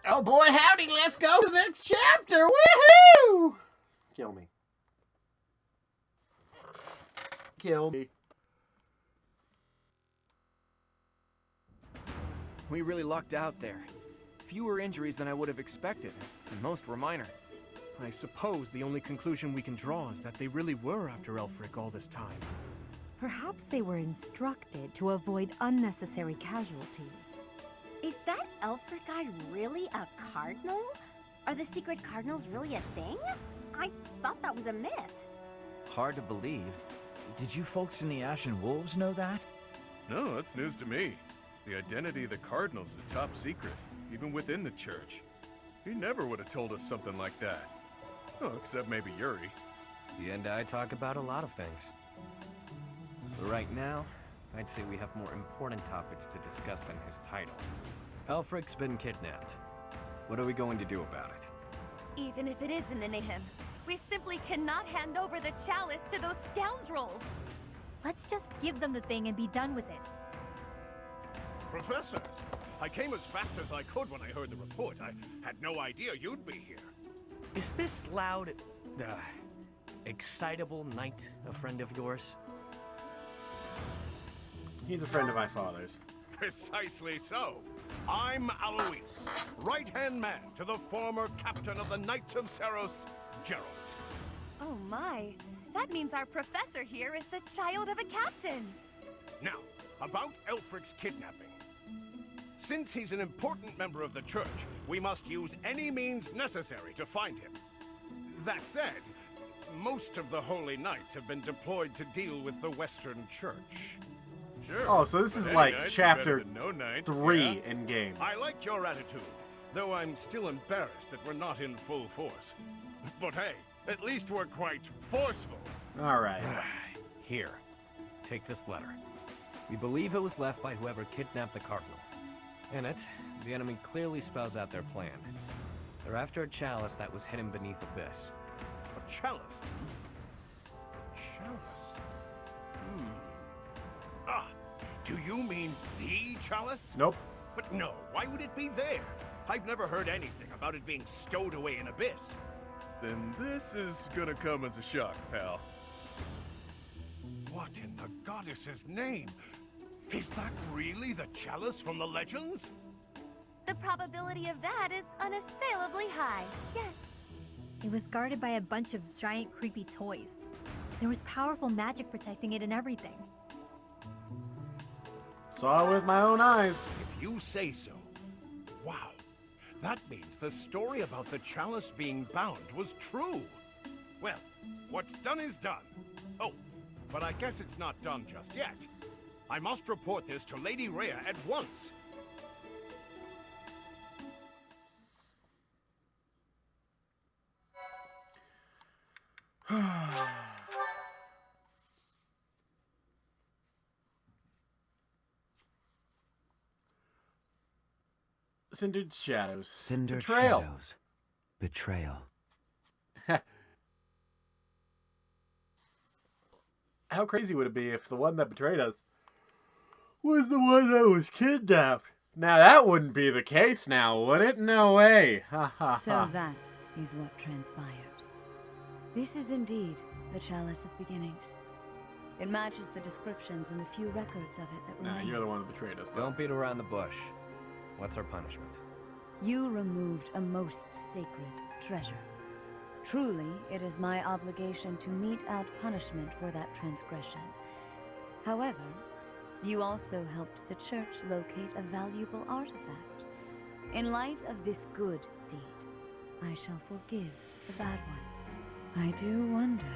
Oh boy, howdy, let's go to the next chapter. Woohoo! Kill me. Kill me. We really lucked out there. Fewer injuries than I would have expected, and most were minor. I suppose the only conclusion we can draw is that they really were after Elfric all this time. Perhaps they were instructed to avoid unnecessary casualties. Is that Elfric guy really a cardinal? Are the secret cardinals really a thing? I thought that was a myth. Hard to believe. Did you folks in the Ashen Wolves know that? No, that's news to me. The identity of the Cardinals is top secret, even within the church. He never would have told us something like that. Oh, except maybe Yuri. He and I talk about a lot of things. But right now, I'd say we have more important topics to discuss than his title. Elfric's been kidnapped. What are we going to do about it? Even if it is in the name, we simply cannot hand over the chalice to those scoundrels. Let's just give them the thing and be done with it. Professor, I came as fast as I could when I heard the report. I had no idea you'd be here. Is this loud, excitable knight a friend of yours? He's a friend of my father's. Precisely so. I'm Alois, right-hand man to the former captain of the Knights of Seros, Gerald. Oh my, that means our professor here is the child of a captain. Now, about Elfric's kidnapping. Since he's an important member of the church, we must use any means necessary to find him. That said, most of the Holy Knights have been deployed to deal with the Western Church. Sure. Oh, so this is Any like knights are chapter better than no knights, 3 yeah? in game. I like your attitude, though I'm still embarrassed that we're not in full force. But hey, at least we're quite forceful. All right. Here, take this letter. We believe it was left by whoever kidnapped the Cardinal. In it, the enemy clearly spells out their plan. They're after a chalice that was hidden beneath Abyss. A chalice? A chalice? Ah, do you mean the chalice? Nope. But no, why would it be there? I've never heard anything about it being stowed away in Abyss. Then this is gonna come as a shock, pal. What in the goddess's name? Is that really the chalice from the legends? The probability of that is unassailably high, yes. It was guarded by a bunch of giant creepy toys. There was powerful magic protecting it and everything. Saw it with my own eyes. If you say so. Wow. That means the story about the chalice being bound was true. Well, what's done is done. Oh, but I guess it's not done just yet. I must report this to Lady Rhea at once. Cindered shadows. Cindered Betrayal. shadows. Betrayal. How crazy would it be if the one that betrayed us was the one that was kidnapped? Now that wouldn't be the case now, would it? No way. Ha ha So ha. that is what transpired. This is indeed the Chalice of Beginnings. It matches the descriptions in the few records of it that Nah, remain. you're the one that betrayed us, though. Don't beat around the bush. What's our punishment? You removed a most sacred treasure. Truly, it is my obligation to mete out punishment for that transgression. However, you also helped the church locate a valuable artifact. In light of this good deed, I shall forgive the bad one. I do wonder.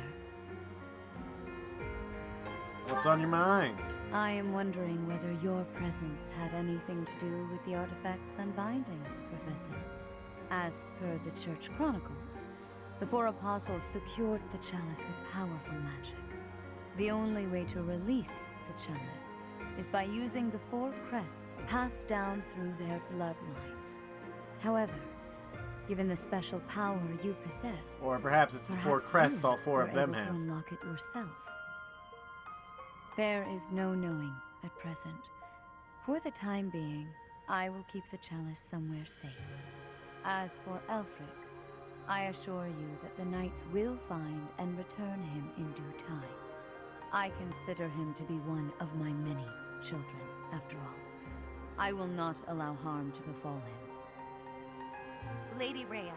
What's on your mind? I am wondering whether your presence had anything to do with the artifact's unbinding, Professor. As per the Church Chronicles, the four apostles secured the chalice with powerful magic. The only way to release the chalice is by using the four crests passed down through their bloodlines. However, given the special power you possess, Or perhaps it's the four perhaps crests you all four of were them able to have. unlock it yourself. There is no knowing at present. For the time being, I will keep the chalice somewhere safe. As for Elfric, I assure you that the knights will find and return him in due time. I consider him to be one of my many children, after all. I will not allow harm to befall him. Lady Rhea,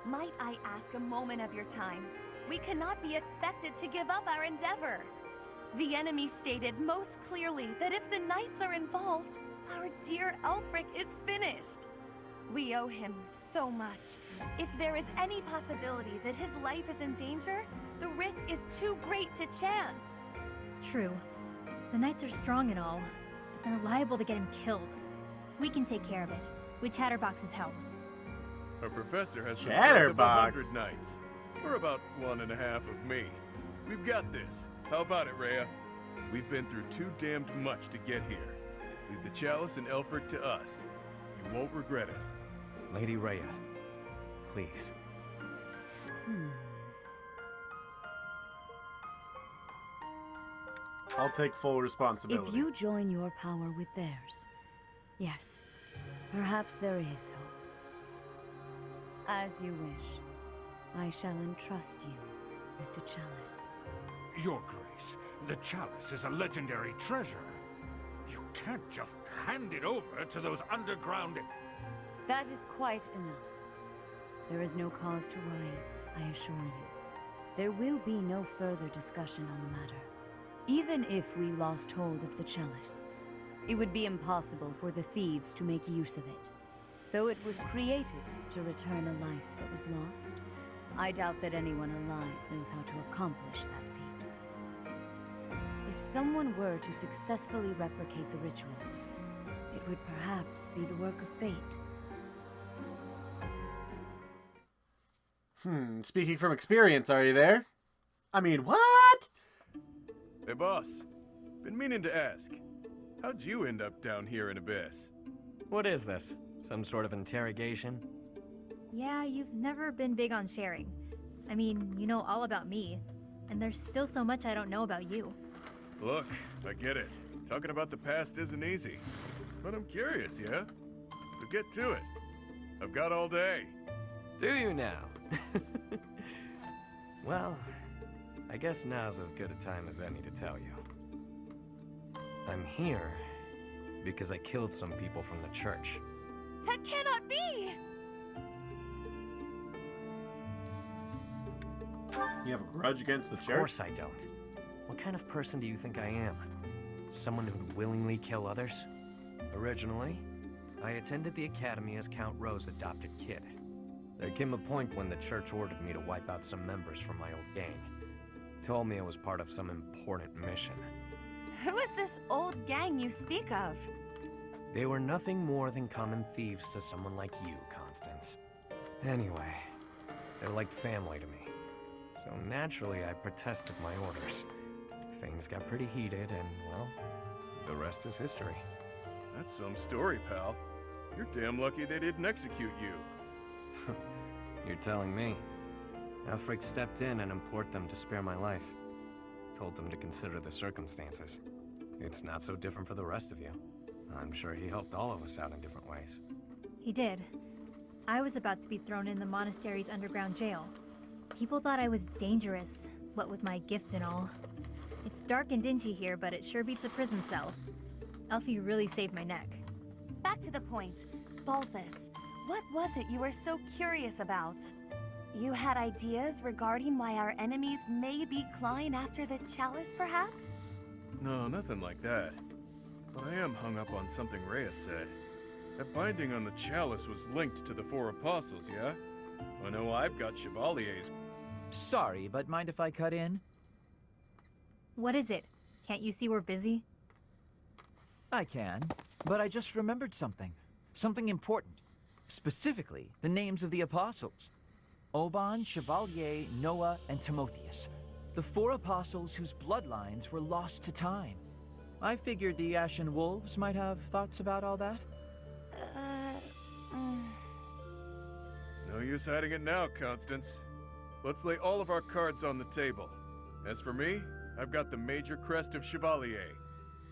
might I ask a moment of your time? We cannot be expected to give up our endeavor. The enemy stated most clearly that if the knights are involved, our dear Elfric is finished. We owe him so much. If there is any possibility that his life is in danger, the risk is too great to chance. True. The knights are strong and all, but they're liable to get him killed. We can take care of it, with Chatterbox's help. Our professor has the strength of Chatterbox. 100 knights. Or about 1.5 of me. We've got this. How about it, Rhea? We've been through too damned much to get here. Leave the chalice and Elfric to us. You won't regret it. Lady Rhea, please. I'll take full responsibility. If you join your power with theirs, yes, perhaps there is hope. As you wish, I shall entrust you with the chalice. Your Grace, the chalice is a legendary treasure. You can't just hand it over to those underground... That is quite enough. There is no cause to worry, I assure you. There will be no further discussion on the matter. Even if we lost hold of the chalice, it would be impossible for the thieves to make use of it. Though it was created to return a life that was lost, I doubt that anyone alive knows how to accomplish that feat. If someone were to successfully replicate the ritual, it would perhaps be the work of fate. Speaking from experience, are you there? I mean, what? Hey, boss. Been meaning to ask. How'd you end up down here in Abyss? What is this? Some sort of interrogation? Yeah, you've never been big on sharing. I mean, you know all about me, and there's still so much I don't know about you. Look, I get it. Talking about the past isn't easy. But I'm curious, yeah? So get to it. I've got all day. Do you now? Well, I guess now's as good a time as any to tell you. I'm here because I killed some people from the church. That cannot be! You have a grudge against the church? Of course I don't. What kind of person do you think I am? Someone who'd willingly kill others? Originally, I attended the academy as Count Rowe's adopted kid. There came a point when the church ordered me to wipe out some members from my old gang. Told me it was part of some important mission. Who is this old gang you speak of? They were nothing more than common thieves to someone like you, Constance. Anyway, they're like family to me. So naturally, I protested my orders. Things got pretty heated, and, well, the rest is history. That's some story, pal. You're damn lucky they didn't execute you. You're telling me. Elfric stepped in and implored them to spare my life. Told them to consider the circumstances. It's not so different for the rest of you. I'm sure he helped all of us out in different ways. He did. I was about to be thrown in the monastery's underground jail. People thought I was dangerous, what with my gift and all. It's dark and dingy here, but it sure beats a prison cell. Elfie really saved my neck. Back to the point. Balthus, what was it you were so curious about? You had ideas regarding why our enemies may be clawing after the chalice, perhaps? No, nothing like that. But I am hung up on something Rhea said. That binding on the chalice was linked to the 4 apostles, yeah? I know I've got Chevalier's. Sorry, but mind if I cut in? What is it? Can't you see we're busy? I can, but I just remembered something. Something important. Specifically, the names of the apostles. Oban, Chevalier, Noah, and Timotheus. The 4 apostles whose bloodlines were lost to time. I figured the Ashen Wolves might have thoughts about all that. No use hiding it now, Constance. Let's lay all of our cards on the table. As for me, I've got the major crest of Chevalier.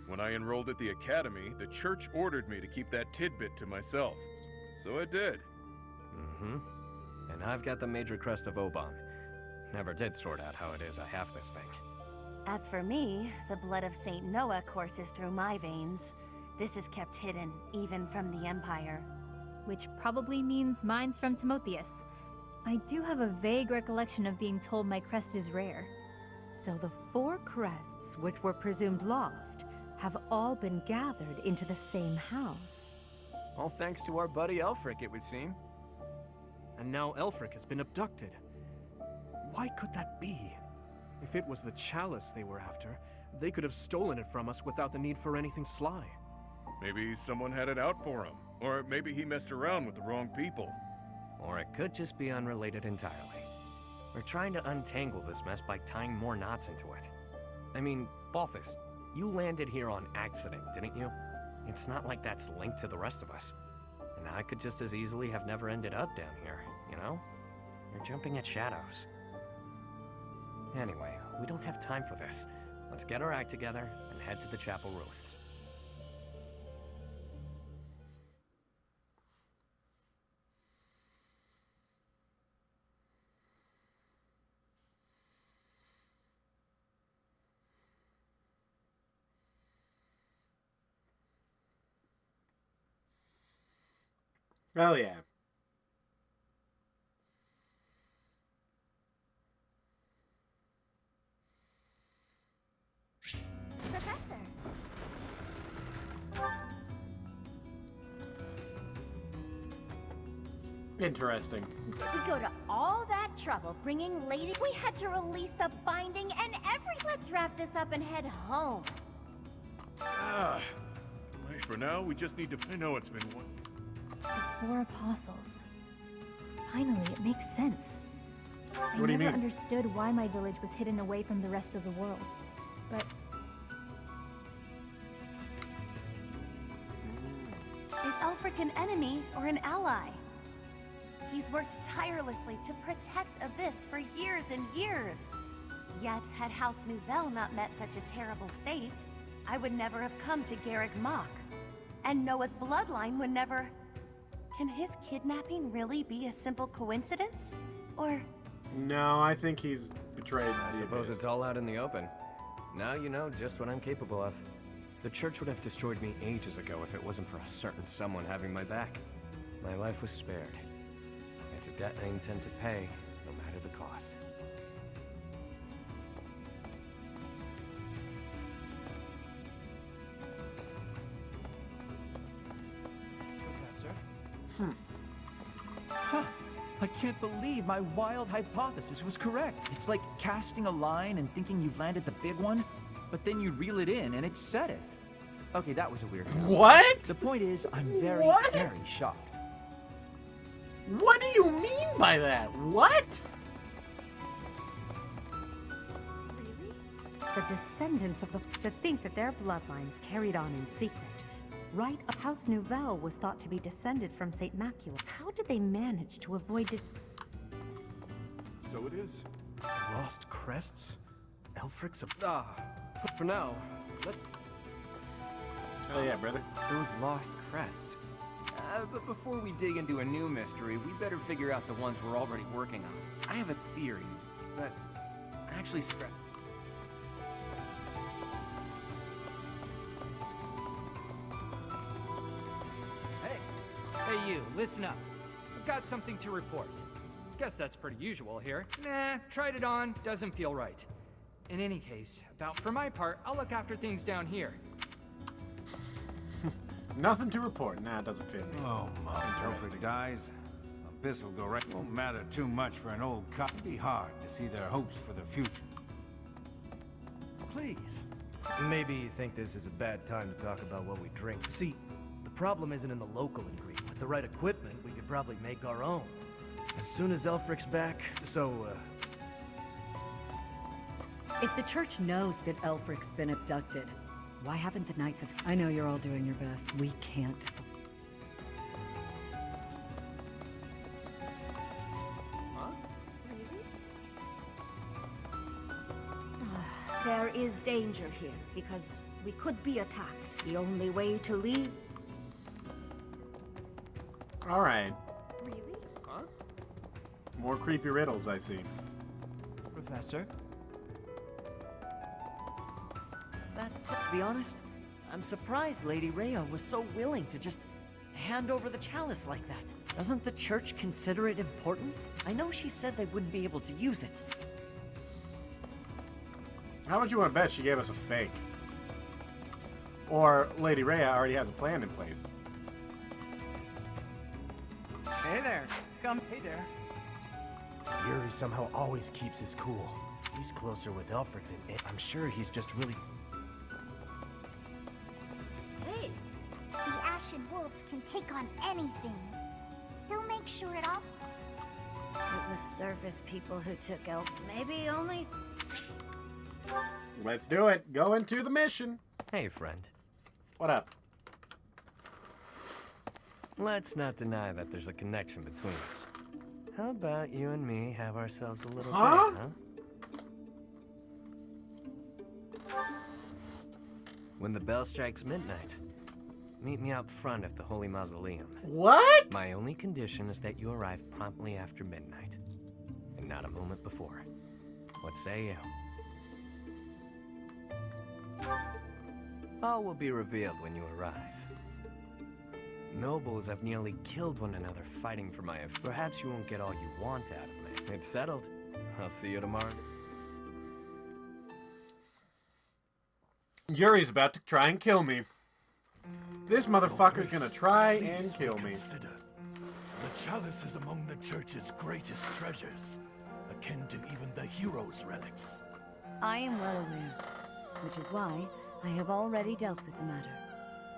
When I enrolled at the academy, the church ordered me to keep that tidbit to myself. So I did. Mm-hmm. And I've got the major crest of Oban. Never did sort out how it is I have this thing. As for me, the blood of Saint Noah courses through my veins. This is kept hidden, even from the Empire. Which probably means mine's from Timotheus. I do have a vague recollection of being told my crest is rare. So the 4 crests, which were presumed lost, have all been gathered into the same house. All thanks to our buddy Elfric, it would seem. And now Elfric has been abducted. Why could that be? If it was the chalice they were after, they could have stolen it from us without the need for anything sly. Maybe someone had it out for him. Or maybe he messed around with the wrong people. Or it could just be unrelated entirely. We're trying to untangle this mess by tying more knots into it. I mean, Balthus, you landed here on accident, didn't you? It's not like that's linked to the rest of us. And I could just as easily have never ended up down here, you know? You're jumping at shadows. Anyway, we don't have time for this. Let's get our act together and head to the chapel ruins. Oh, yeah. Professor. Interesting. Did we go to all that trouble bringing Lady? We had to release the binding and Let's wrap this up and head home. For now, we just need to... I know it's been one... The 4 apostles. Finally, it makes sense. I What do you never mean? understood why my village was hidden away from the rest of the world. But Is Elfric an enemy or an ally? He's worked tirelessly to protect Abyss for years and years. Yet, had House Nouvelle not met such a terrible fate, I would never have come to Garrick Mach. And Noah's bloodline would never... Can his kidnapping really be a simple coincidence? Or... No, I think he's betrayed. I suppose it's all out in the open. Now you know just what I'm capable of. The church would have destroyed me ages ago if it wasn't for a certain someone having my back. My life was spared. It's a debt I intend to pay, no matter the cost. Professor? Huh. I can't believe my wild hypothesis was correct. It's like casting a line and thinking you've landed the big one, but then you reel it in and it setteth. Okay, that was a weird one. What? The point is, I'm very, What? very shocked. What do you mean by that? What? The descendants of the... To think that their bloodlines carried on in secret. Right? House Nouvelle was thought to be descended from St. Macula. How did they manage to avoid it? So it is. Lost crests? Elfric's a... For now, let's... Oh yeah, brother. Those lost crests. But before we dig into a new mystery, we better figure out the ones we're already working on. I have a theory, but actually Hey you, listen up. I've got something to report. Guess that's pretty usual here. Nah, tried it on, doesn't feel right. In any case, for my part, I'll look after things down here. Nothing to report. Nah, it doesn't fit me. Oh, my. Interesting. Alfred dies. Abyss will go right. Won't matter too much for an old cop. It'd be hard to see their hopes for the future. please. Maybe you think this is a bad time to talk about what we drink. See, the problem isn't in the local ingredient. With the right equipment, we could probably make our own. As soon as Elfric's back, If the church knows that Elfric's been abducted, why haven't the Knights of... I know you're all doing your best. We can't. Huh? There is danger here, because we could be attacked. The only way to leave... Alright. Really? Huh? More creepy riddles, I see. Professor? To be honest, I'm surprised Lady Rhea was so willing to just hand over the chalice like that. Doesn't the church consider it important? I know she said they wouldn't be able to use it. How much you want to bet she gave us a fake? Or Lady Rhea already has a plan in place? Hey there. Hey there. Yuri somehow always keeps his cool. He's closer with Elfric than I'm sure he's just really... Hey! The Ashen Wolves can take on anything. They'll make sure it all... It was surface people who took out maybe only... Let's do it. Go into the mission. Hey, friend. What up? Let's not deny that there's a connection between us. How about you and me have ourselves a little date, huh? When the bell strikes midnight, meet me out front of the Holy Mausoleum. What? My only condition is that you arrive promptly after midnight, and not a moment before. What say you? All will be revealed when you arrive. Nobles have nearly killed one another fighting for my... Perhaps you won't get all you want out of me. It's settled. I'll see you tomorrow. Yuri's about to try and kill me. This motherfucker's gonna try and kill me. Consider. The chalice is among the church's greatest treasures, akin to even the heroes' relics. I am well aware, which is why I have already dealt with the matter.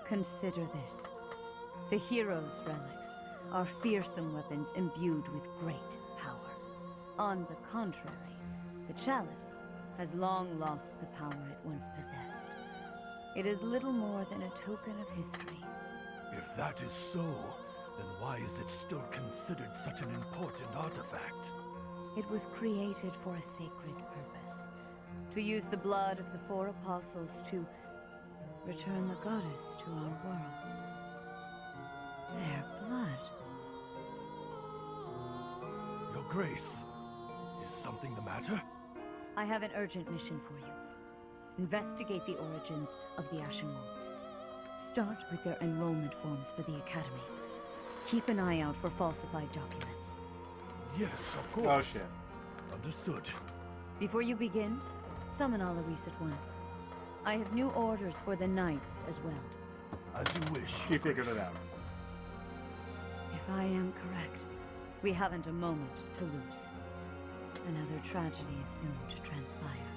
Consider this. The heroes' relics are fearsome weapons imbued with great power. On the contrary, the chalice has long lost the power it once possessed. It is little more than a token of history. If that is so, then why is it still considered such an important artifact? It was created for a sacred purpose. To use the blood of the 4 apostles to return the goddess to our world. Their blood. Your Grace, is something the matter? I have an urgent mission for you. Investigate the origins of the Ashen Wolves. Start with their enrollment forms for the Academy. Keep an eye out for falsified documents. Yes, of course. Oh shit. Understood. Before you begin, summon Alaris at once. I have new orders for the Knights as well. As you wish. She figured it out. If I am correct, we haven't a moment to lose. Another tragedy is soon to transpire.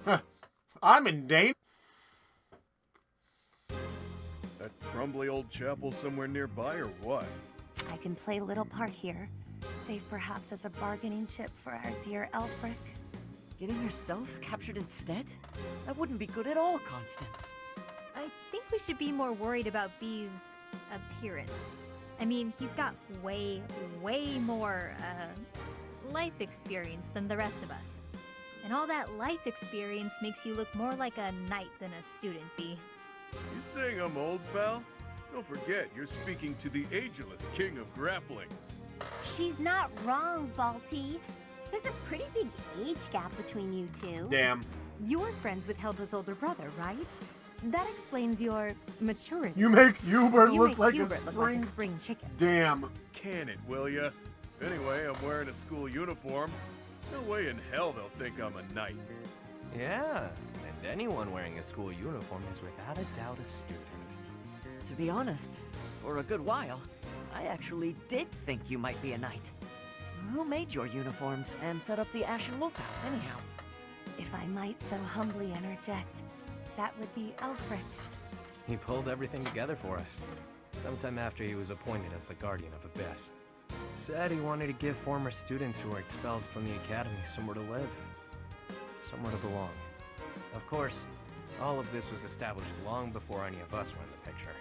Huh. I'm in danger. That crumbly old chapel somewhere nearby or what? I can play little part here, save perhaps as a bargaining chip for our dear Elfric. Getting yourself captured instead? That wouldn't be good at all, Constance. I think we should be more worried about B's appearance. I mean, he's got way more, life experience than the rest of us. And all that life experience makes you look more like a knight than a student, B. You saying I'm old, pal? Don't forget, you're speaking to the ageless king of grappling. She's not wrong, Balti. There's a pretty big age gap between you two. Damn. You're friends with Hilda's older brother, right? That explains your maturity. You make Hubert You look make like Hubert a look spring... like a spring chicken. Damn. Can it, will ya? Anyway, I'm wearing a school uniform. No way in hell they'll think I'm a knight. Yeah, and anyone wearing a school uniform is without a doubt a student. To be honest, for a good while, I actually did think you might be a knight. Who made your uniforms and set up the Ashen Wolf House, anyhow? If I might so humbly interject, that would be Elfric. He pulled everything together for us, sometime after he was appointed as the Guardian of Abyss. Said he wanted to give former students who were expelled from the Academy somewhere to live, somewhere to belong. Of course, all of this was established long before any of us were in the picture.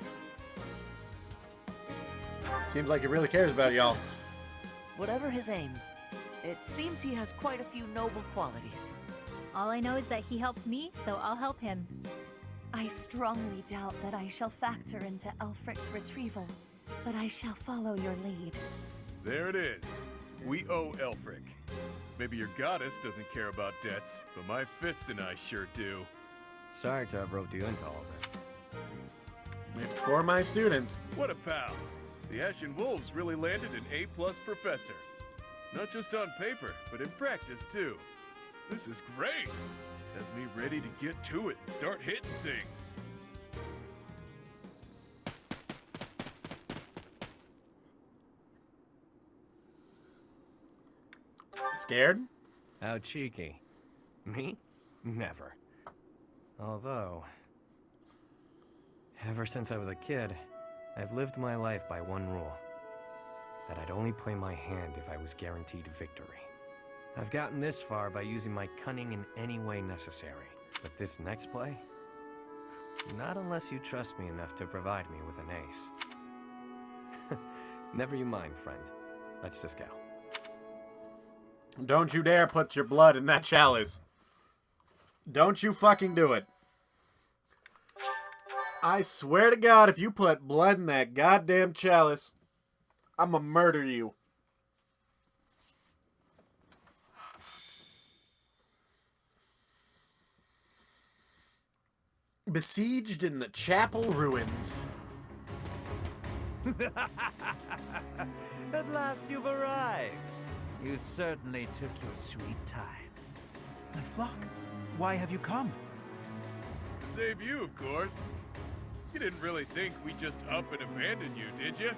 Seems like he really cares about y'all. Whatever his aims, it seems he has quite a few noble qualities. All I know is that he helped me, so I'll help him. I strongly doubt that I shall factor into Elfric's retrieval. but I shall follow your lead. There it is. We owe Elfric. Maybe your goddess doesn't care about debts, but my fists and I sure do. Sorry to have roped you into all this. It's for my students. What a pal. The Ashen Wolves really landed an A+ professor. Not just on paper, but in practice too. This is great. Has me ready to get to it and start hitting things. Scared? How cheeky. Me? Never. Although, ever since I was a kid, I've lived my life by one rule. That I'd only play my hand if I was guaranteed victory. I've gotten this far by using my cunning in any way necessary. But this next play? Not unless you trust me enough to provide me with an ace. Never you mind, friend. Let's just go. Don't you dare put your blood in that chalice. Don't you fucking do it. I swear to God, if you put blood in that goddamn chalice, I'ma murder you. Besieged in the chapel ruins. At last you've arrived. You certainly took your sweet time. And Flock, why have you come? Save you, of course. You didn't really think we'd just up and abandon you, did you?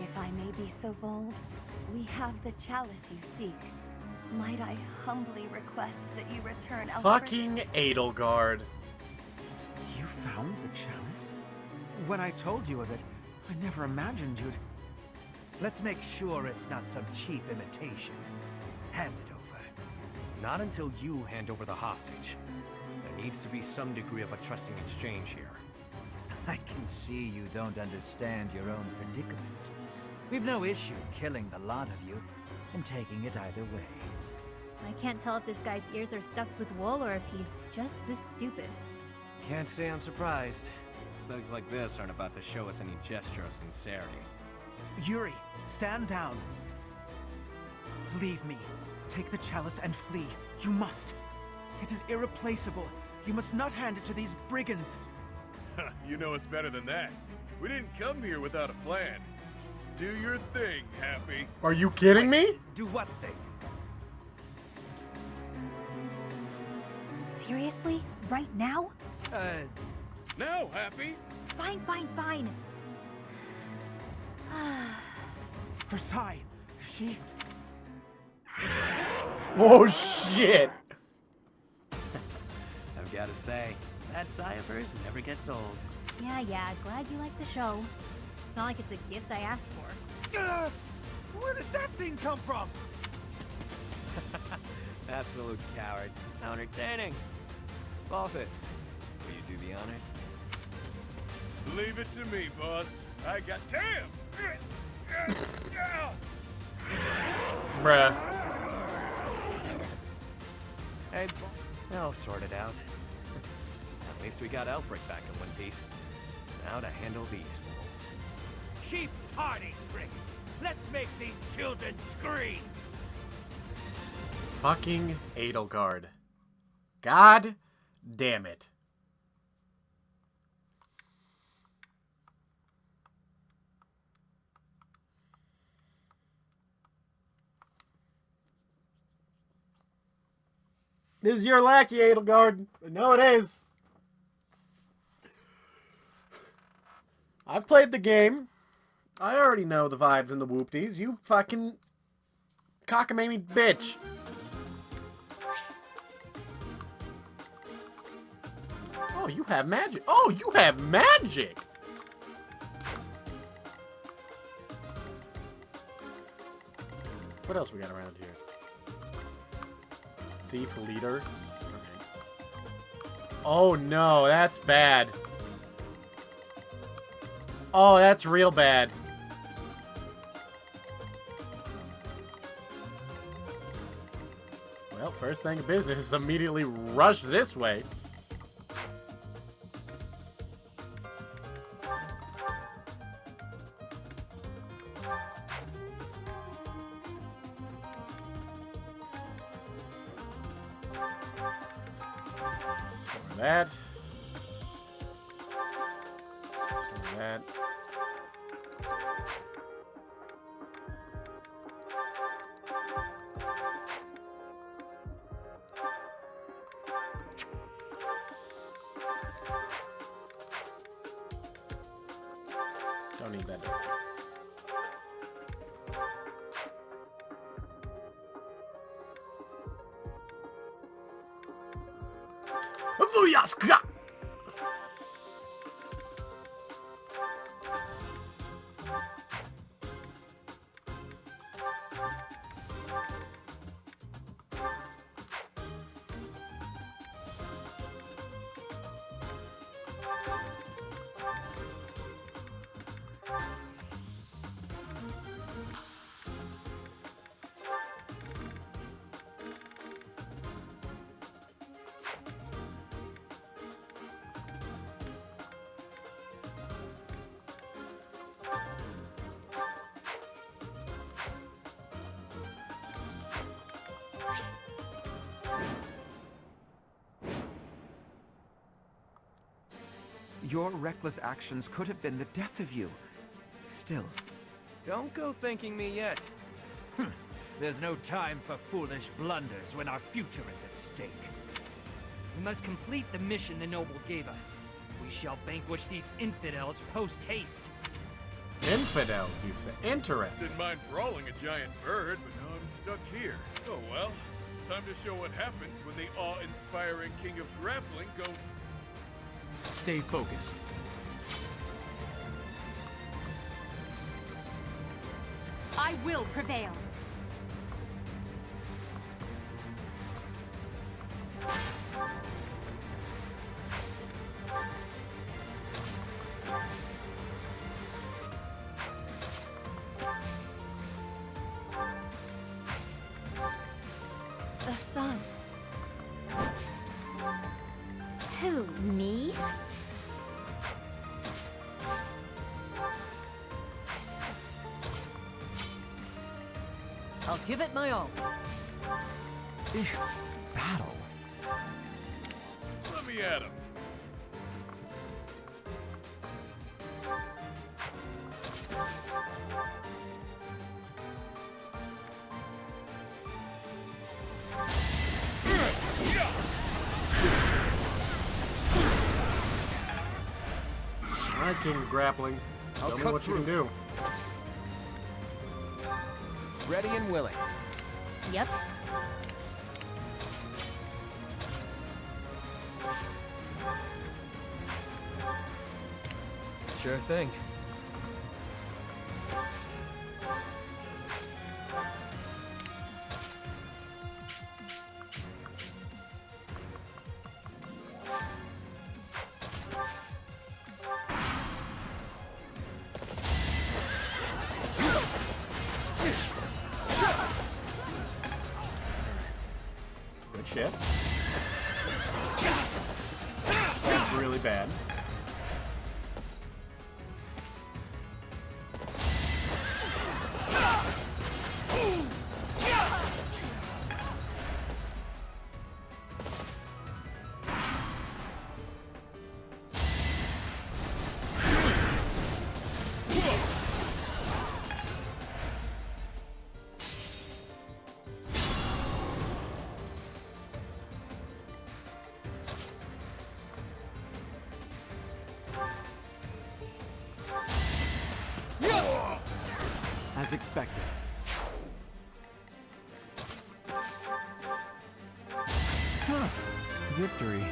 If I may be so bold, we have the chalice you seek. Might I humbly request that you return Elfric? Fucking Edelgard. You found the chalice? When I told you of it, I never imagined you'd... Let's make sure it's not some cheap imitation. Hand it over. Not until you hand over the hostage. There needs to be some degree of a trusting exchange here. I can see you don't understand your own predicament. We've no issue killing the lot of you and taking it either way. I can't tell if this guy's ears are stuffed with wool or if he's just this stupid. Can't say I'm surprised. Thugs like this aren't about to show us any gesture of sincerity. Yuri, stand down. Leave me. Take the chalice and flee. You must. It is irreplaceable. You must not hand it to these brigands. You know us better than that. We didn't come here without a plan. Do your thing, Happy. Are you kidding me? Do what thing? Seriously? Right now? Now, Happy. Fine, fine, fine. Her sigh. She... Oh, shit. I've got to say, that sigh of hers never gets old. Yeah, glad you like the show. It's not like it's a gift I asked for. Where did that thing come from? Absolute cowards. How entertaining. Balthus, will you do the honors? Leave it to me, boss. I got... Damn! Bruh. Hey, I'll sort it out. At least we got Elfric back in one piece. Now to handle these fools. Cheap party tricks! Let's make these children scream! Fucking Edelgard. God damn it. This is your lackey, Edelgard. I know it is. I've played the game. I already know the vibes and the whoopties. You fucking cockamamie bitch. Oh, you have magic. Oh, you have magic. What else we got around here? Thief leader. Okay. Oh no, that's bad. Oh, that's real bad. Well, first thing of business is immediately rush this way. that. That. Don't need that. Vuyaska! Your reckless actions could have been the death of you. Still. Don't go thanking me yet. There's no time for foolish blunders when our future is at stake. We must complete the mission the noble gave us. We shall vanquish these infidels post-haste. Infidels, you say? Interesting. Didn't mind brawling a giant bird, but now I'm stuck here. Oh well. Time to show what happens when the awe-inspiring king of grappling goes... Stay focused. I will prevail. The sun. Who, me? I'll give it my all. Battle. Let me at him. Alright, King of Grappling. Tell me what you can do. Ready and willing. Yep. Sure thing. Good shit. That's really bad. As expected. Huh. Victory.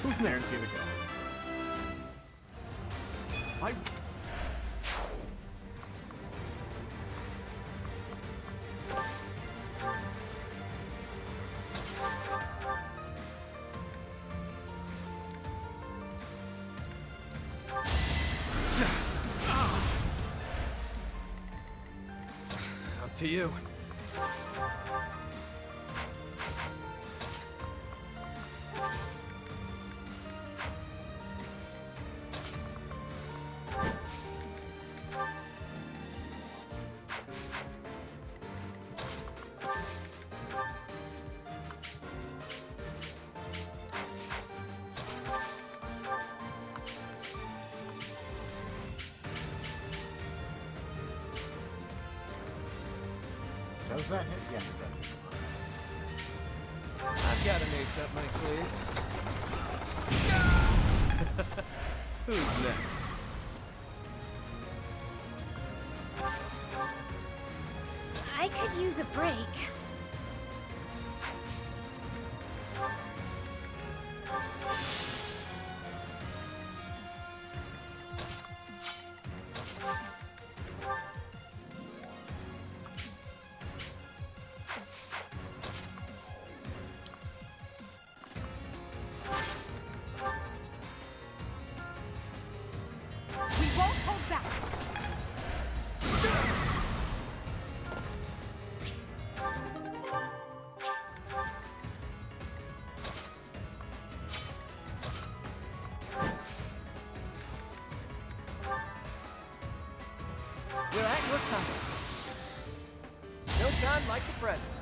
Who's next? See the guy. I... Up to you. Does that hit? Yeah, it does. I've got an ace up my sleeve. Who's next? I could use a break. We won't hold back. We're at your side. No time like the present.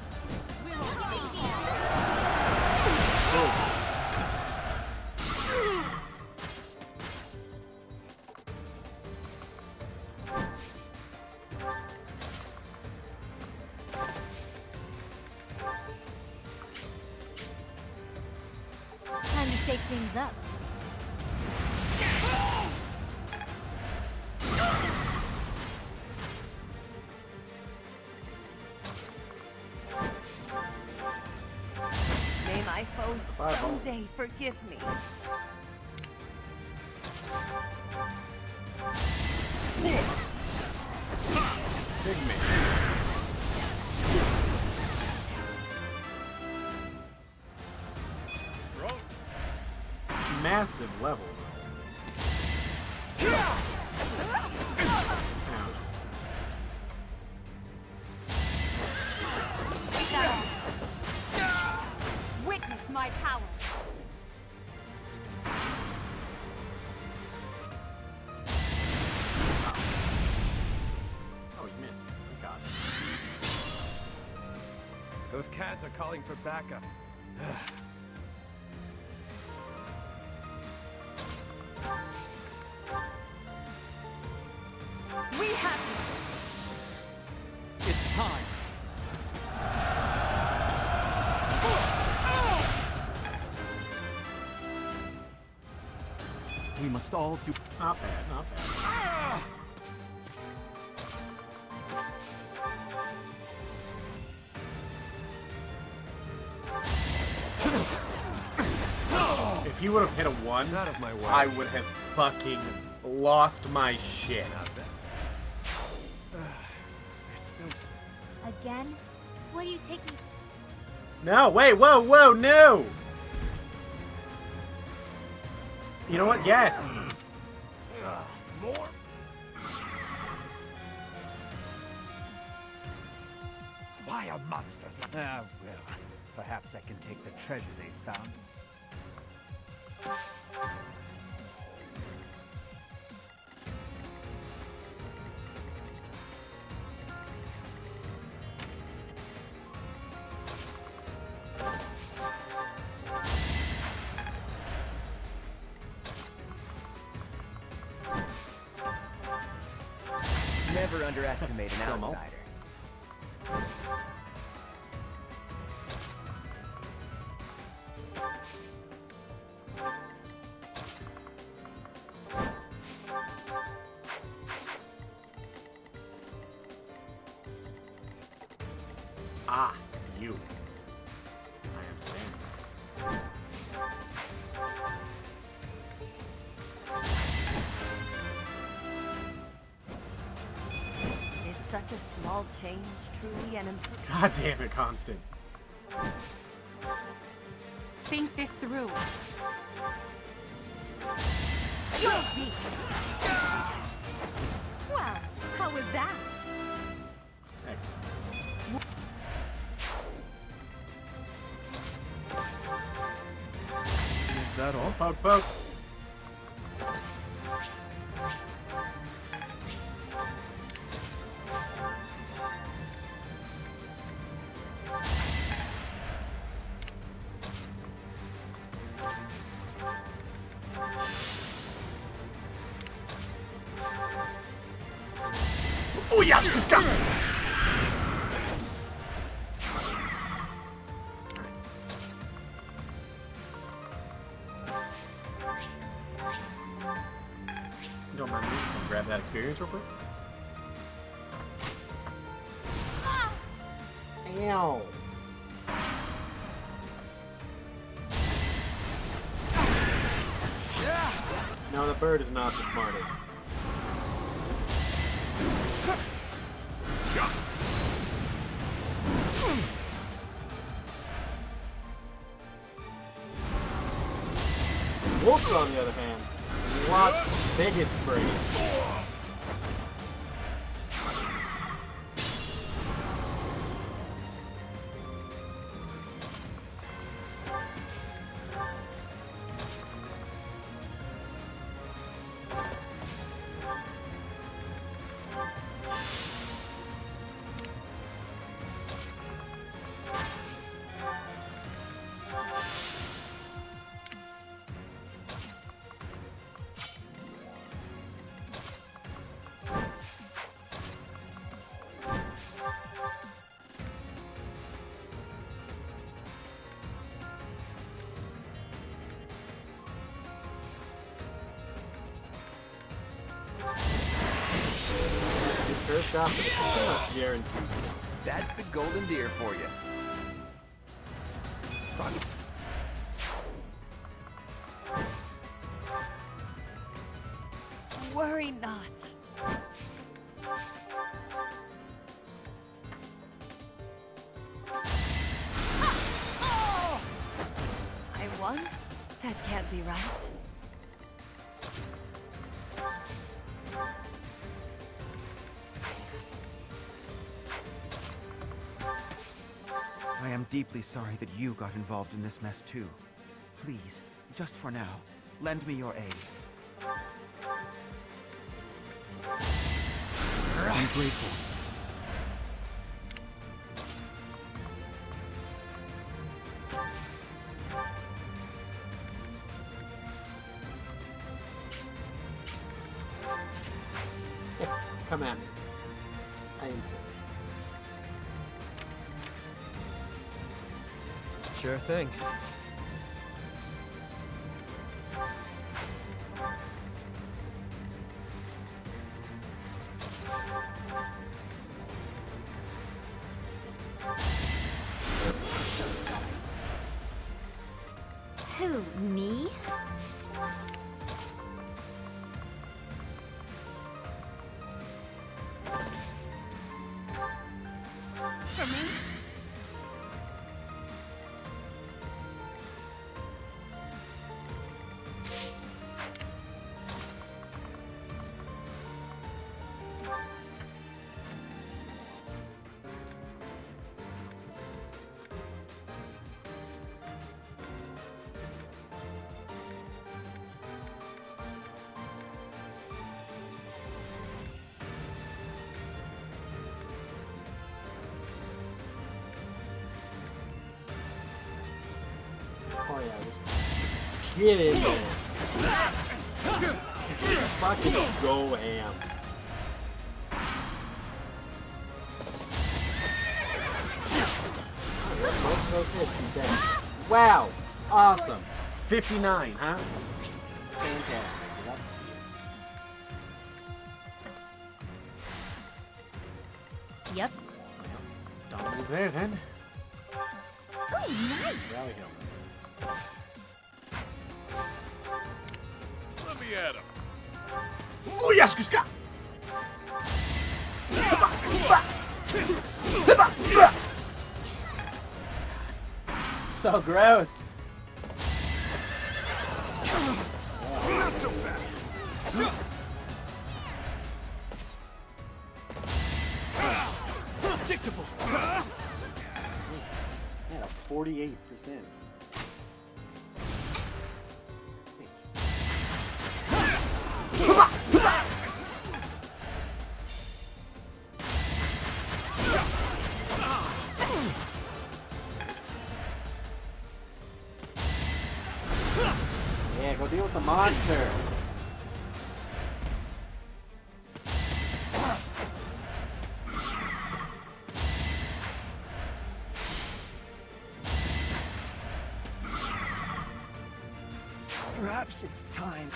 Time to shake things up. May my foes someday forgive me. Pigment. Strong. Massive level. Witness my power. Oh, you missed. Thank God. Those cats are calling for backup. We have this. It's time. We must all do. Not bad, not bad. If he would have hit a 1, Out of my way. I would have fucking lost my shit. There's still Again? What do you take me? No, wait, whoa, whoa, no! You know what? Yes. More? Why are monsters like... Ah, well, perhaps I can take the treasure they found. never underestimate an outsider. Ah, you. I understand. Is such a small change truly an important? God damn it, Constance. Think this through. You're weak. Well, how was that? Excellent. Is that all? Poke, poke. Oh yeah, just got. You don't mind me? Can I grab that experience real quick? Ow. No, the bird is not the smartest. Wolf's on the other hand, lots biggest brain. First shot for the kill, guaranteed. That's the golden deer for you. Worry not. Oh! I won? That can't be right. I am deeply sorry that you got involved in this mess too. Please, just for now, lend me your aid. I'm grateful. Come at me. I insist. Sure thing. Who, me? For me? Oh yeah, just get in there. Fucking go ham. Most of those hits, he's dead. Wow, awesome. 59, huh? Fantastic. Love to see it. Yep. Don't move there then. Oh, nice! Rally hill. Let me at him. Oh yes, just got. So gross. Not so fast. predictable. Yeah, 48%. Yeah, go deal with the monster. Perhaps it's time.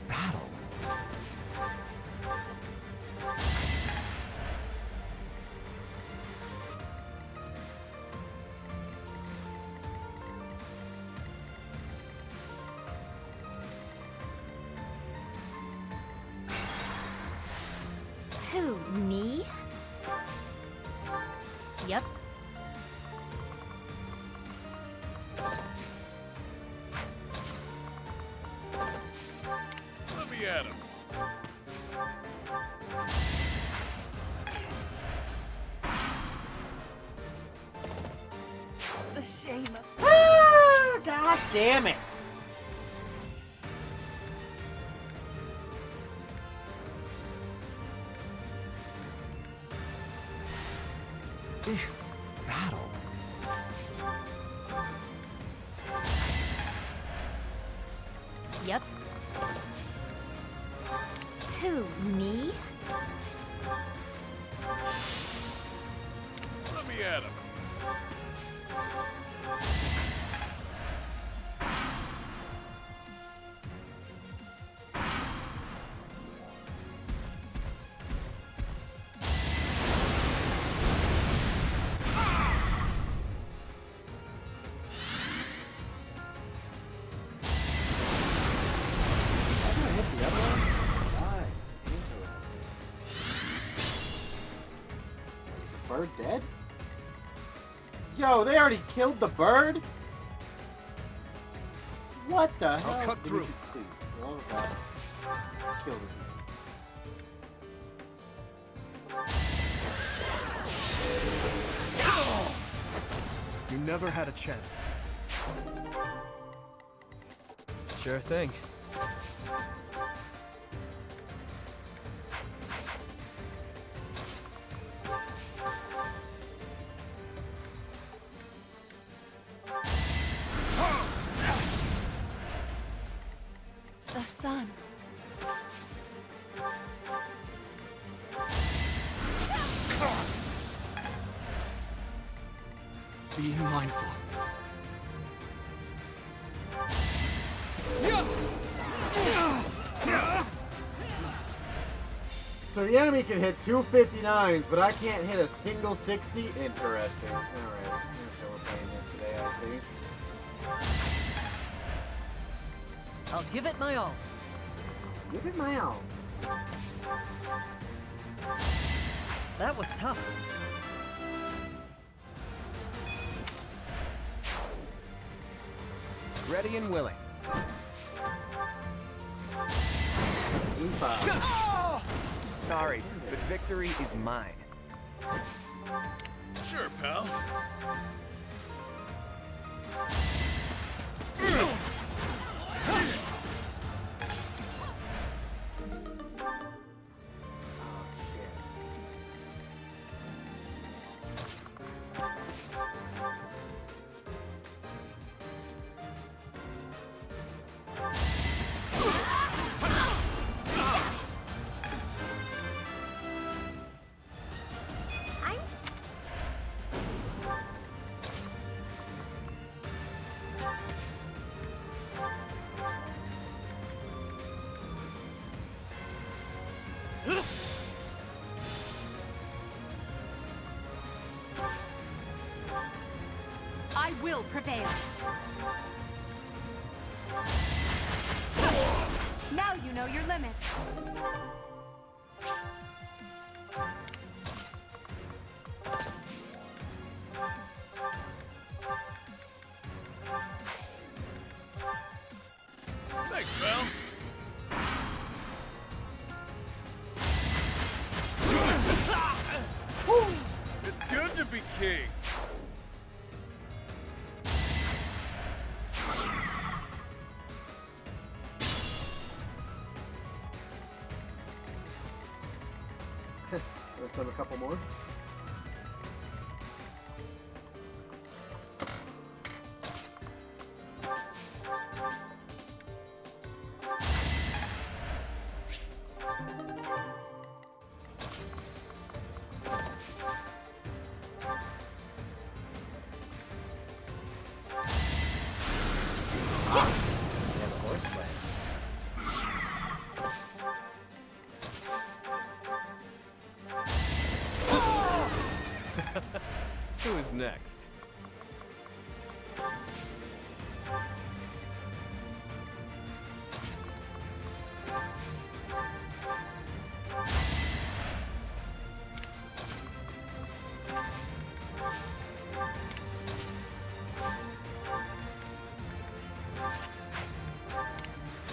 Battle. Who, me? Yep. Let me at him. The shame of... Ah, God damn it. Battle. Yep. Who, me? Let me at him. Bird dead? Yo, they already killed the bird? What the hell? I'll cut through. Please, for the love of God, kill this man. You never had a chance. Sure thing. The sun. Be mindful. So the enemy can hit 259s, but I can't hit a single 60? Interesting. Alright, that's how we're playing this today, I see. I'll give it my all. Give it my all. That was tough. Ready and willing. Sorry, but victory is mine. Sure, pal. I will prevail. Know your limits. Thanks, Belle. It's good to be king. Let's have a couple more. Yeah, the horse sled. Who is next?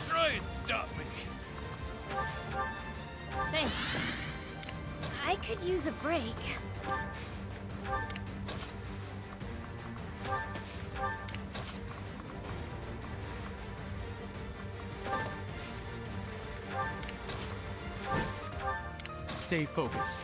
Try and stop me. Thanks. I could use a break. Stay focused.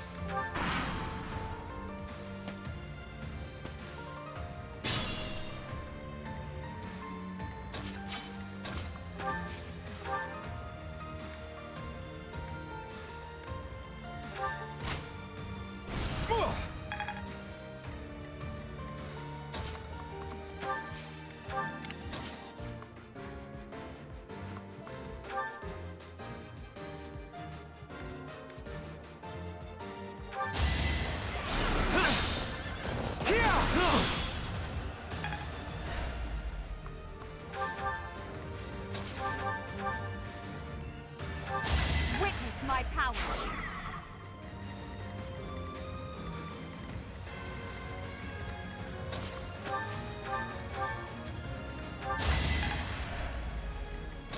Witness my power.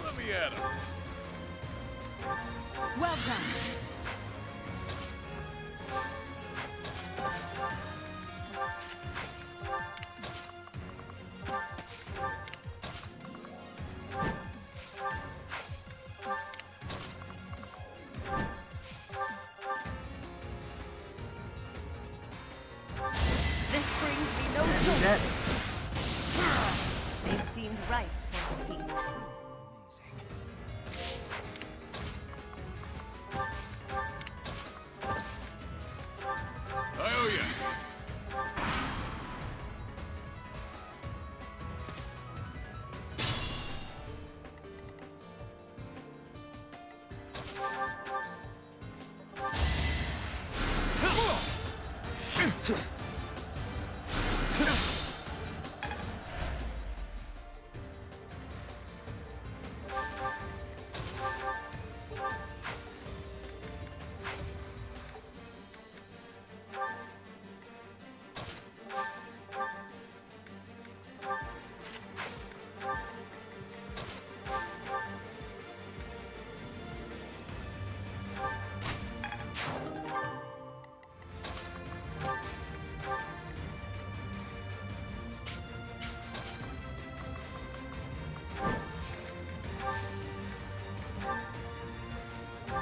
Let me at him. Well done. This brings me no joy. Dead. They seemed ripe for defeat. I owe ya.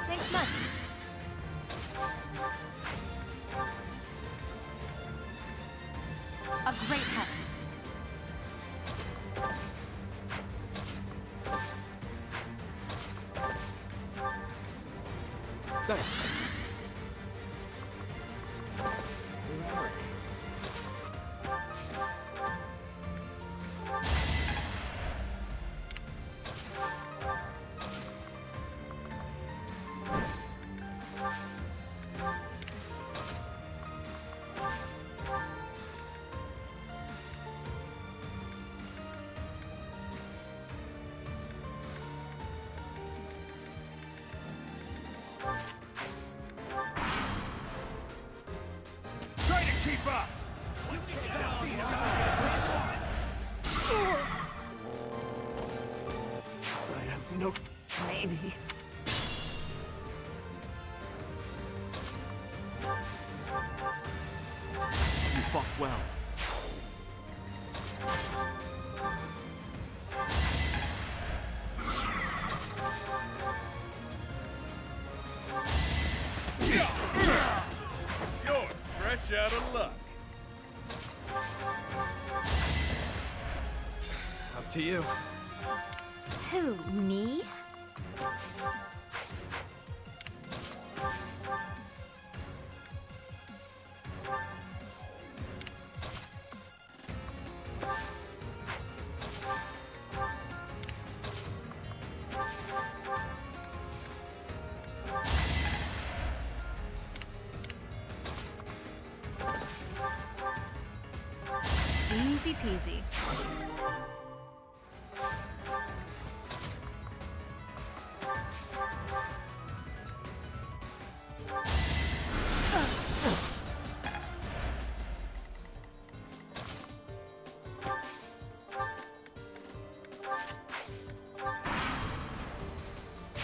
Thanks much. A great help. Thanks. No, maybe. You fought well. You're fresh out of luck. Up to you. Who, me? Easy peasy.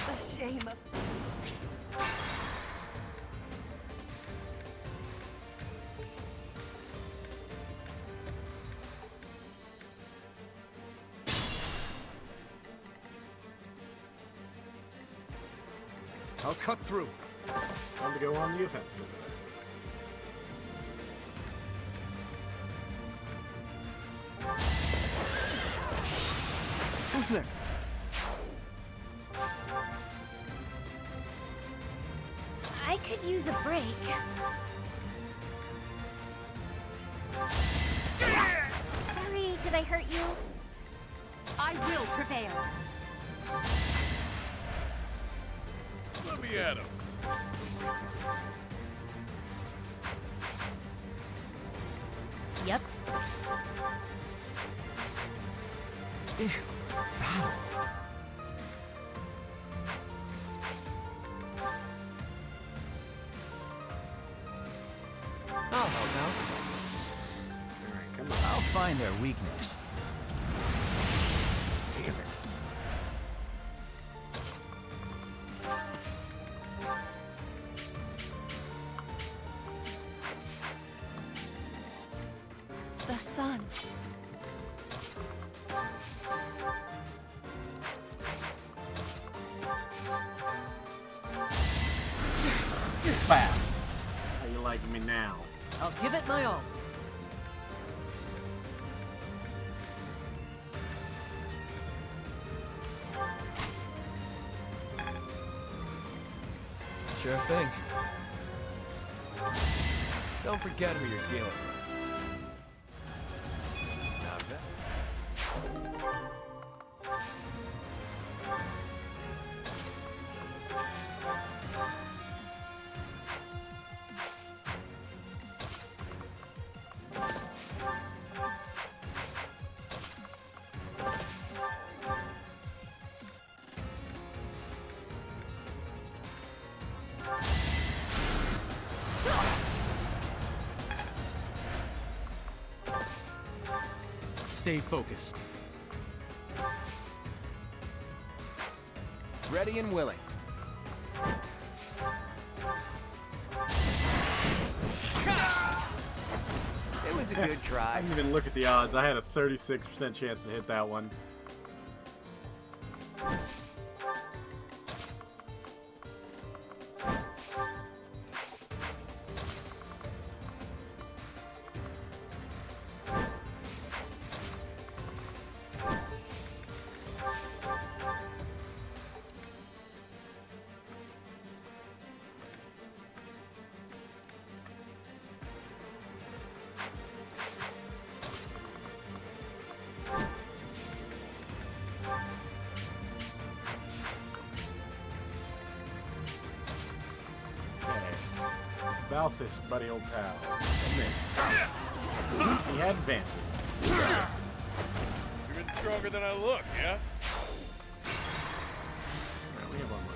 The shame of... I'll cut through. Time to go on the offensive. Who's next? I could use a break. Sorry, did I hurt you? I will prevail. Let me at us. Yep. Battle. I'll help out. Alright, come on. I'll find their weakness. Damn it. The sun. Bam. How you like me now? I'll give it my all. Sure thing. Don't forget who you're dealing with. Now that. Stay focused. Ready and willing. It was a good I try. didn't even look at the odds. I had a 36% chance to hit that one. About this, buddy old pal. A miss. He had advantage. You're even stronger than I look, yeah? Alright, we have one more.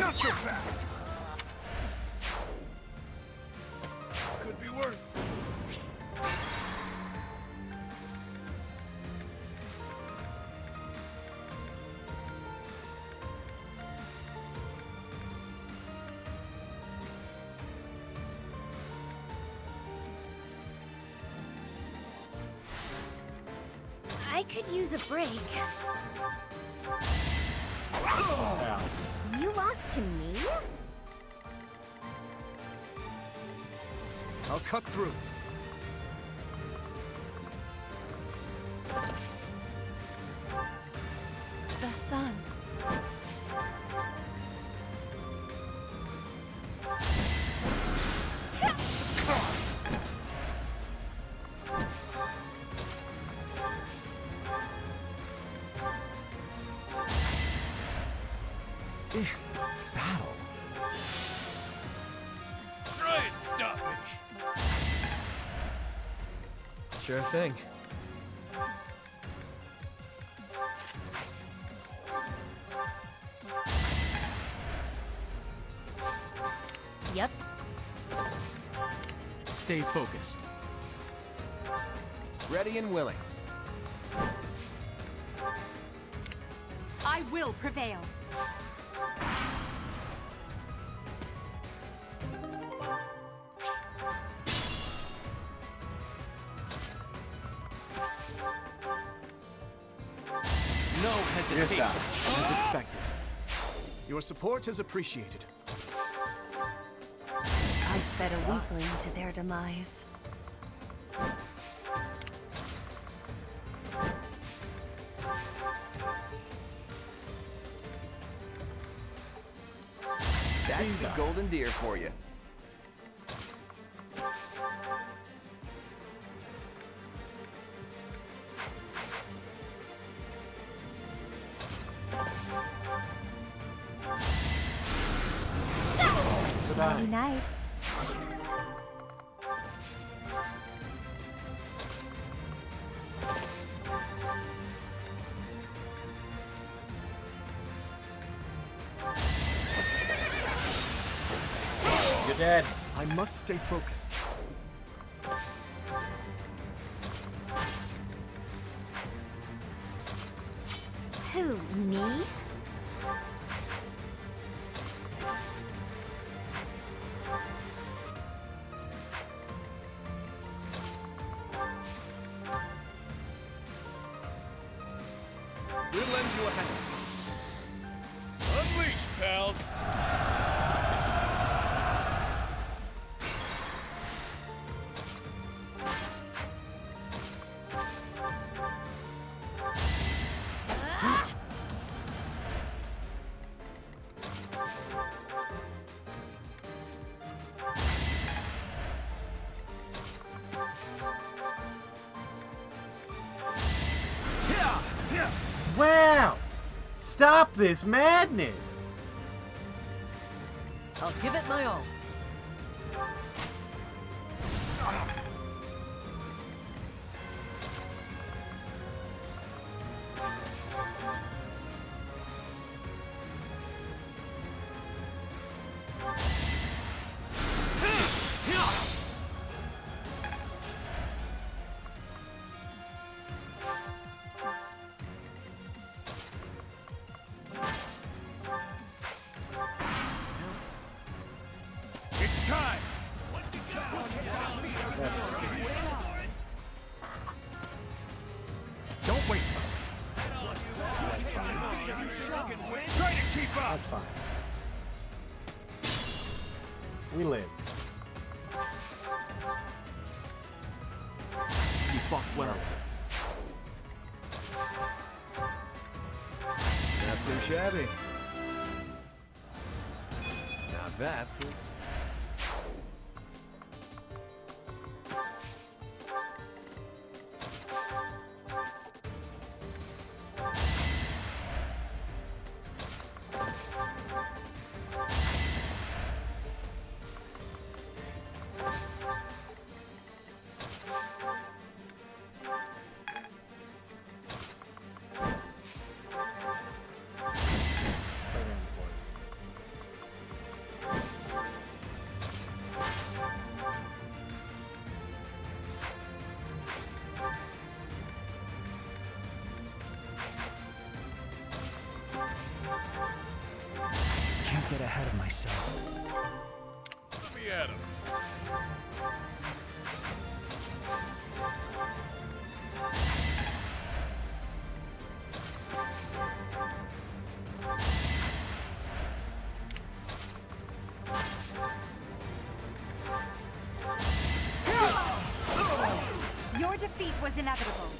Not so fast! Could be worse. I could use a break. Yeah. You lost to me? I'll cut through. The sun. Battle? Try and stop me! Sure thing. Yep. Stay focused. Ready and willing. I will prevail. No hesitation, Yes, as expected. Your support is appreciated. I sped a weakling to their demise. That's the golden deer for you. Nighty night. You're dead. I must stay focused. Who, me? We'll lend you a hand. Unleash, pals! Wow! Stop this madness! I'll give it my all. It's time! Don't waste time. Try to keep up! That's fine. We live. You fought well. Not too shabby. Now that feels... ahead of myself. Let me at him. Your defeat was inevitable.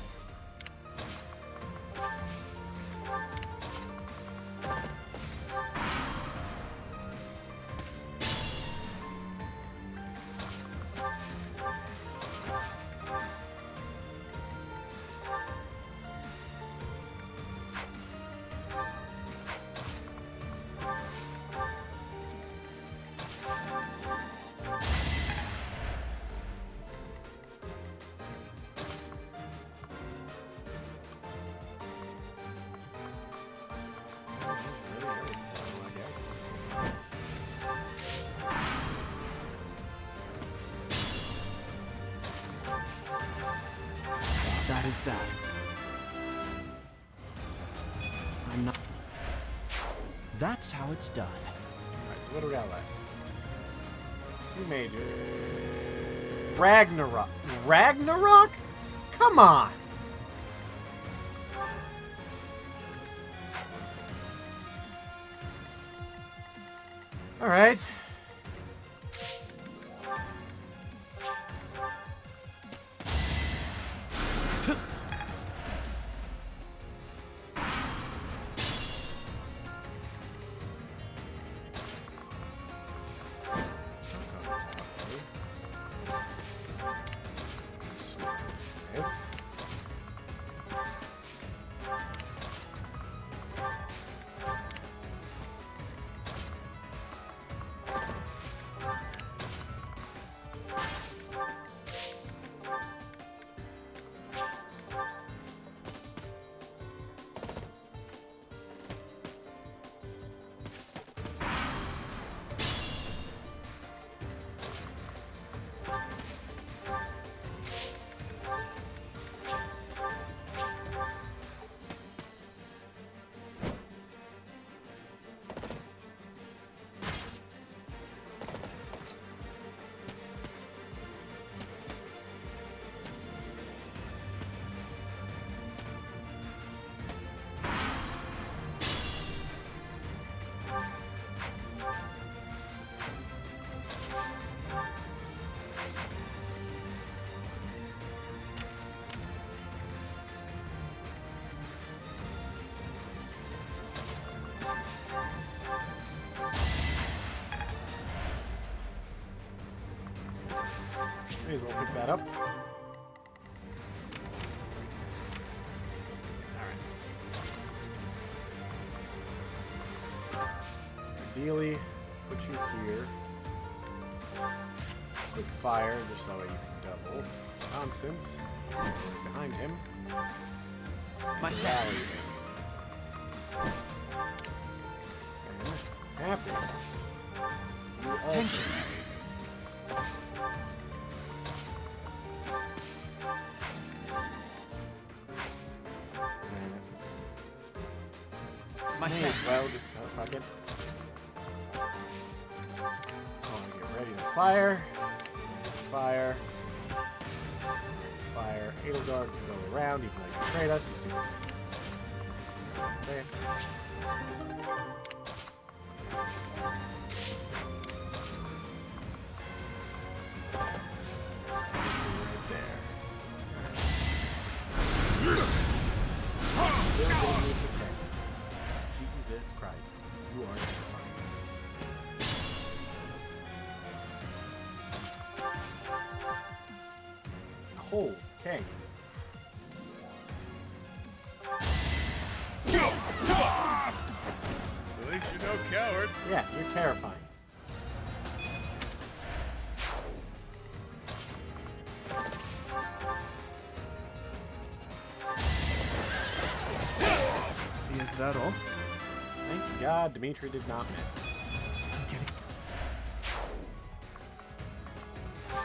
That is that. I'm not... That's how it's done. Alright, so what do we got left? Two major... Ragnarok. Ragnarok? Come on! Alright. May as well pick that up. Alright. Ideally, put you here. Quick fire, just so you can double. Constance, behind him. My rally him. And happy. You also. Well, just fuck it. I want to get ready to fire. Fire. Fire. Edelgard can go around, even though you betrayed us. He's doing say it. Right there. Still gonna need to protect. Jesus Christ. You are terrifying. Okay. At least you're no coward. Yeah, you're terrifying. Is that all? Thank God Dimitri did not miss. I'm getting...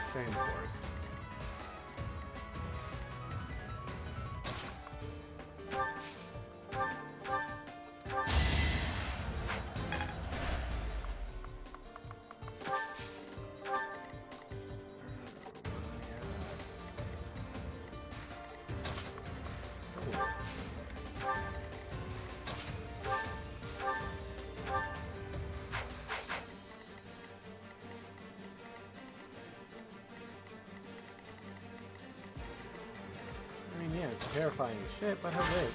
Stay in the forest. yeah, it's terrifying as shit, but how is?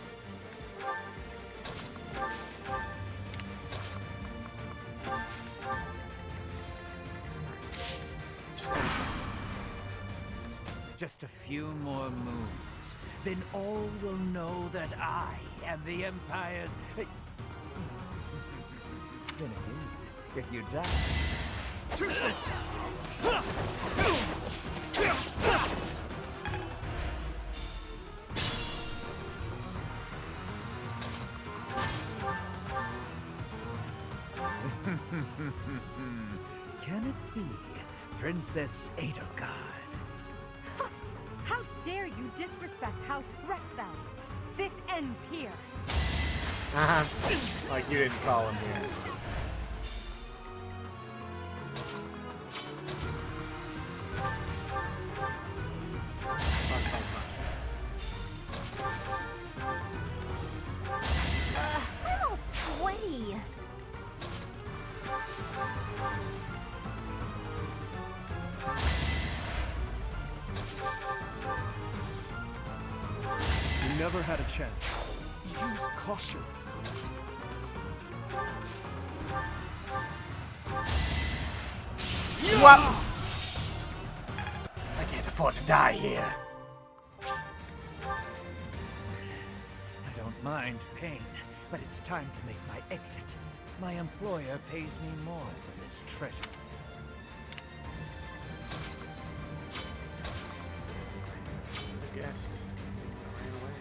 Just a few more moves, then all will know that I am the Empire's... Then again, if you die... Can it be Princess Edelgard? How dare you disrespect House Resfeld? This ends here. Like you didn't call him here. I'm all sweaty. You never had a chance. Use caution. What? I can't afford to die here. I don't mind pain, but it's time to make my exit. My employer pays me more than this treasure. Guest. Ran away.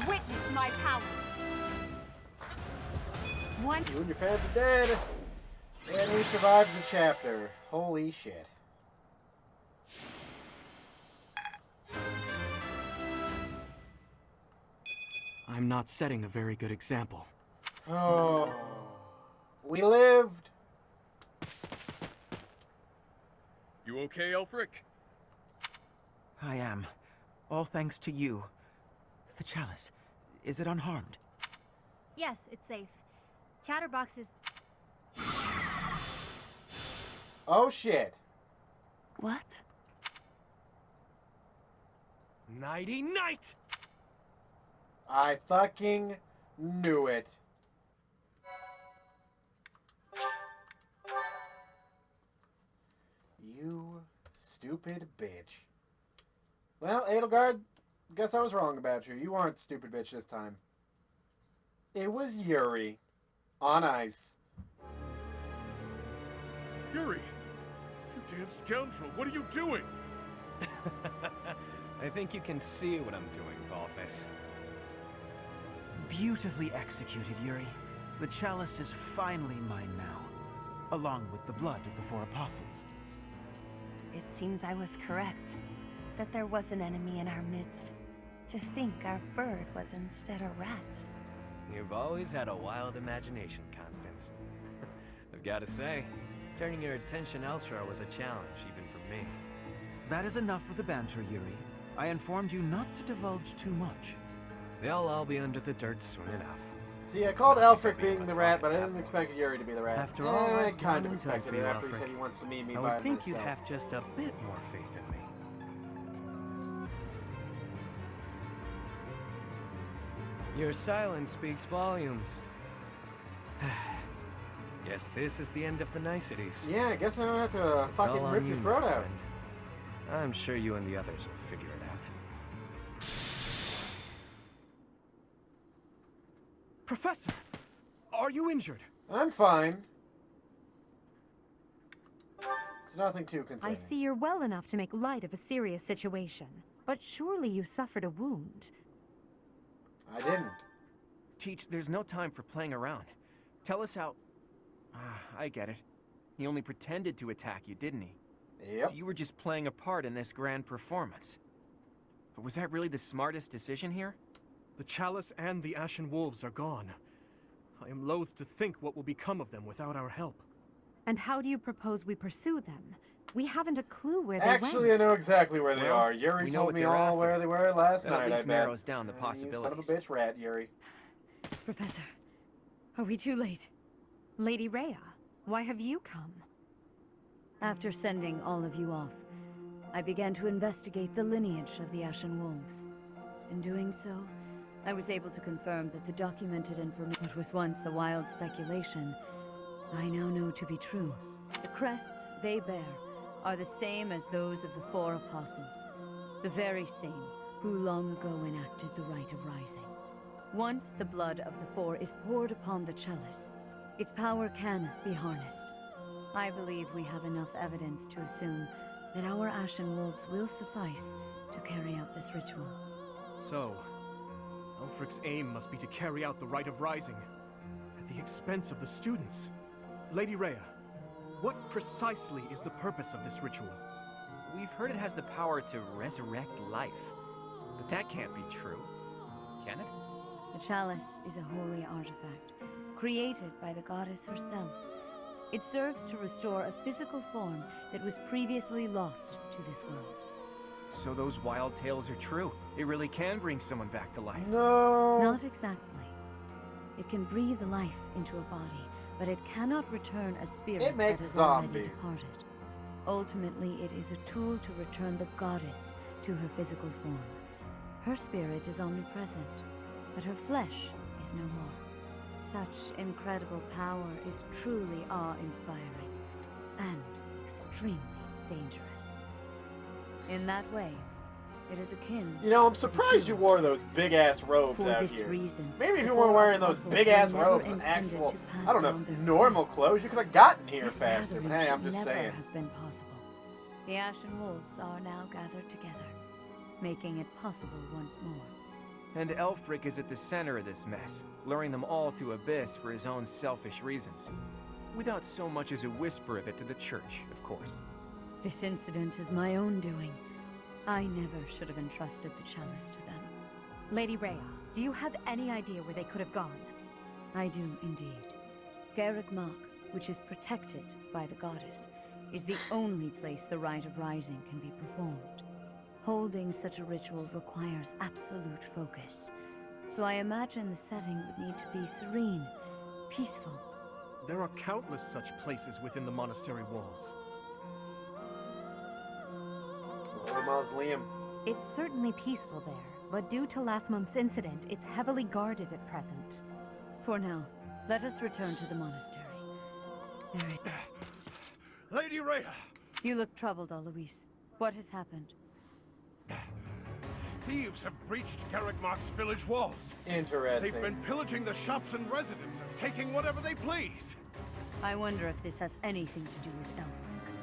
Witness my power. One. You and your fans are dead. And we survived the chapter. Holy shit. I'm not setting a very good example. Oh. We lived. You okay, Elfric? I am. All thanks to you. The chalice. Is it unharmed? Yes, it's safe. Chatterbox is... Oh shit. What? Nighty night! I fucking knew it. You stupid bitch. Well, Edelgard, guess I was wrong about you. You aren't stupid bitch this time. It was Yuri. On ice. Yuri! You damn scoundrel, what are you doing? I think you can see what I'm doing, Balthus. Beautifully executed, Yuri. The chalice is finally mine now, along with the blood of the 4 apostles. It seems I was correct. That there was an enemy in our midst. To think our bird was instead a rat. You've always had a wild imagination, Constance. I've got to say, turning your attention elsewhere was a challenge, even for me. That is enough of the banter, Yuri. I informed you not to divulge too much. They'll all be under the dirt soon enough. See, I called Elfric being the rat, but I didn't expect Yuri to be the rat. After all, I I've kind done of and done expected for it you, after he Alfric. said he wants to meet me I by would think you'd myself. have just a bit more faith in me. Your silence speaks volumes. Guess this is the end of the niceties. Yeah, I guess I don't have to It's fucking all on rip you, your my throat out. friend. I'm sure you and the others will figure it out. Professor! Are you injured? I'm fine. It's nothing too concerning. I see you're well enough to make light of a serious situation. But surely you suffered a wound. I didn't. Teach, there's no time for playing around. Tell us how... I get it. He only pretended to attack you, didn't he? Yep. So you were just playing a part in this grand performance. But was that really the smartest decision here? The Chalice and the Ashen Wolves are gone. I am loath to think what will become of them without our help. And how do you propose we pursue them? We haven't a clue where they Actually, went. I know exactly where they Well, are. Yuri we know told what me they're all after. where they were last That night, at least I bet. narrows down the You possibilities. son of a bitch rat, Yuri. Professor, are we too late? Lady Rhea, why have you come? After sending all of you off, I began to investigate the lineage of the Ashen Wolves. In doing so, I was able to confirm that the documented information, what was once a wild speculation, I now know to be true. The crests they bear are the same as those of the four apostles, the very same who long ago enacted the Rite of Rising. Once the blood of the four is poured upon the chalice, its power can be harnessed. I believe we have enough evidence to assume that our Ashen Wolves will suffice to carry out this ritual. So, Elfric's aim must be to carry out the Rite of Rising at the expense of the students. Lady Rhea, what precisely is the purpose of this ritual? We've heard it has the power to resurrect life. But that can't be true, can it? The chalice is a holy artifact, created by the goddess herself. It serves to restore a physical form that was previously lost to this world. So those wild tales are true. It really can bring someone back to life. No. Not exactly. It can breathe life into a body, but it cannot return a spirit It makes that has already zombies. departed. Ultimately, it is a tool to return the goddess to her physical form. Her spirit is omnipresent, but her flesh is no more. Such incredible power is truly awe-inspiring and extremely dangerous. In that way, it is akin. You know, I'm to the surprised you humans. wore those big-ass robes For out this here. reason, Maybe if the you weren't four wearing those apostles big-ass were never robes and intended actual, to pass I don't down know, their normal crests. clothes, you could have gotten here This faster. gathering But hey, I'm should just never saying. have been possible. The Ashen Wolves are now gathered together, making it possible once more. And Elfric is at the center of this mess, luring them all to Abyss for his own selfish reasons. Without so much as a whisper of it to the church, of course. This incident is my own doing. I never should have entrusted the chalice to them. Lady Rhea, do you have any idea where they could have gone? I do indeed. Garrick Mach, which is protected by the goddess, is the only place the Rite of Rising can be performed. Holding such a ritual requires absolute focus, so I imagine the setting would need to be serene, peaceful. There are countless such places within the monastery walls. The mausoleum. It's certainly peaceful there, but due to last month's incident, it's heavily guarded at present. For now, let us return to the monastery. Very. Lady Rhea! You look troubled, Alois. What has happened? Thieves have breached Garrick Mach's village walls. Interesting. They've been pillaging the shops and residences, taking whatever they please. I wonder if this has anything to do with Elfric.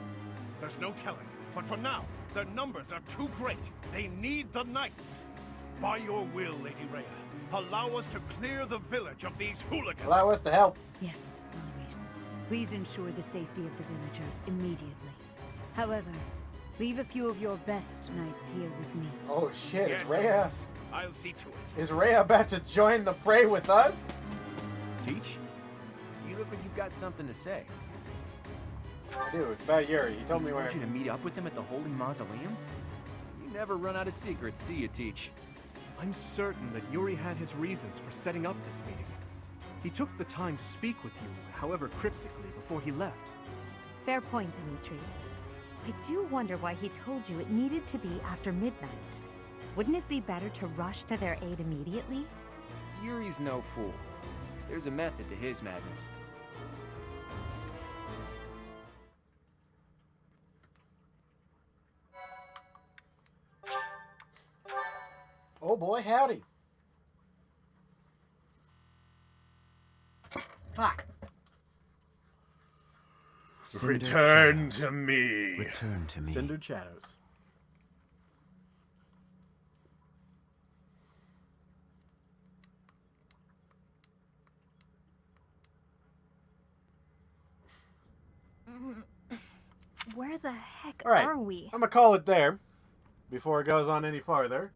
There's no telling, but for now, their numbers are too great. They need the knights. By your will, Lady Rhea, allow us to clear the village of these hooligans. Allow us to help. Yes, Alois. Please ensure the safety of the villagers immediately. However, leave a few of your best knights here with me. Oh shit, Yes, is Rhea... yes. I'll see to it. Is Rhea about to join the fray with us? Teach? You look like you've got something to say. I do, it's about Yuri. He told He me where... told you to meet up with him at the Holy Mausoleum? You never run out of secrets, do you, Teach? I'm certain that Yuri had his reasons for setting up this meeting. He took the time to speak with you, however cryptically, before he left. Fair point, Dimitri. I do wonder why he told you it needed to be after midnight. Wouldn't it be better to rush to their aid immediately? Yuri's no fool. There's a method to his madness. Oh boy, howdy. Fuck. Return to me. Return to me. Cindered shadows. Where the heck All right, are we? I'm gonna call it there before it goes on any farther.